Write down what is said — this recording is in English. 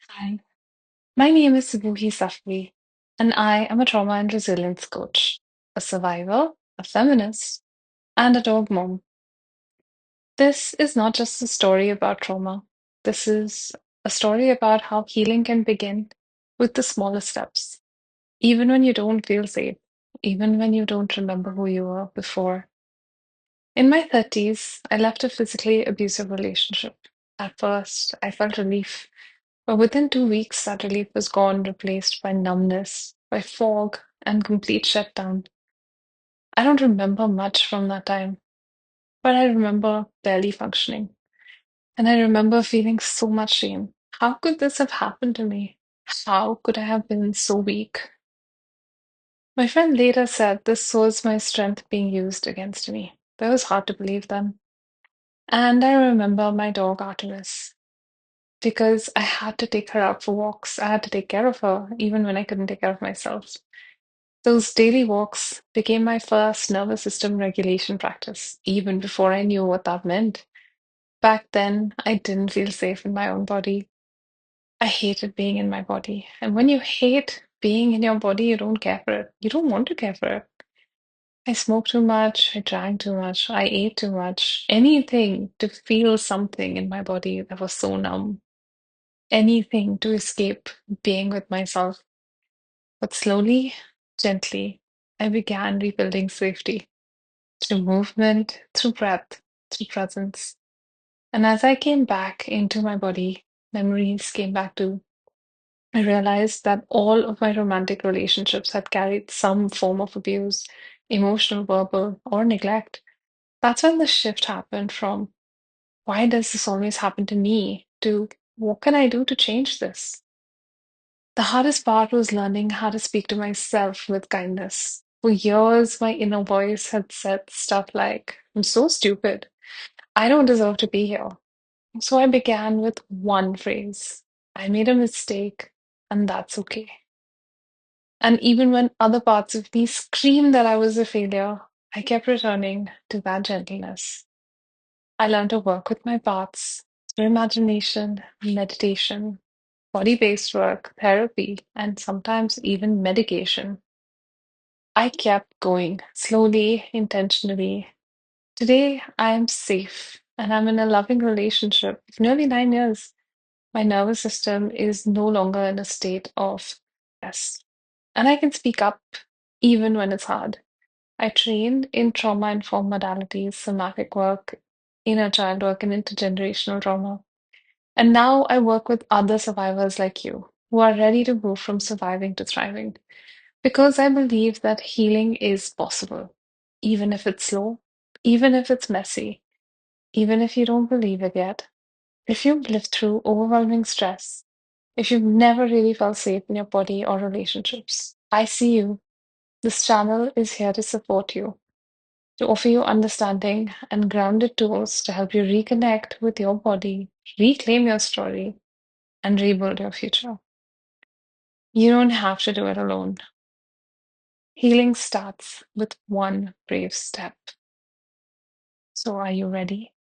Hi, my name is Subuhi Safvi, and I am a trauma and resilience coach, a survivor, a feminist, and a dog mom. This is not just a story about trauma. This is a story about how healing can begin with the smallest steps, even when you don't feel safe, even when you don't remember who you were before. In my 30s, I left a physically abusive relationship. At first, I felt relief. But within 2 weeks, that relief was gone, replaced by numbness, by fog, and complete shutdown. I don't remember much from that time, but I remember barely functioning. And I remember feeling so much shame. How could this have happened to me? How could I have been so weak? My friend later said this was my strength being used against me. That was hard to believe then. And I remember my dog Artemis, because I had to take her out for walks. I had to take care of her, even when I couldn't take care of myself. Those daily walks became my first nervous system regulation practice, even before I knew what that meant. Back then, I didn't feel safe in my own body. I hated being in my body. And when you hate being in your body, you don't care for it. You don't want to care for it. I smoked too much. I drank too much. I ate too much. Anything to feel something in my body that was so numb. Anything to escape being with myself. But slowly, gently, I began rebuilding safety through movement, through breath, through presence. And as I came back into my body, memories came back too. I realized that all of my romantic relationships had carried some form of abuse, emotional, verbal, or neglect. That's when the shift happened from why does this always happen to me to what can I do to change this? The hardest part was learning how to speak to myself with kindness. For years, my inner voice had said stuff like, I'm so stupid. I don't deserve to be here. So I began with one phrase: I made a mistake, and that's okay. And even when other parts of me screamed that I was a failure, I kept returning to that gentleness. I learned to work with my parts through imagination, meditation, body based work, therapy, and sometimes even medication. I kept going slowly, intentionally. Today, I am safe and I'm in a loving relationship of nearly 9 years. My nervous system is no longer in a state of stress, and I can speak up even when it's hard. I trained in trauma informed modalities, somatic work, inner child work, and intergenerational trauma. And now I work with other survivors like you who are ready to move from surviving to thriving. Because I believe that healing is possible, even if it's slow, even if it's messy, even if you don't believe it yet. If you've lived through overwhelming stress, if you've never really felt safe in your body or relationships, I see you. This channel is here to support you, to offer you understanding and grounded tools to help you reconnect with your body, reclaim your story, and rebuild your future. You don't have to do it alone. Healing starts with one brave step. So, are you ready?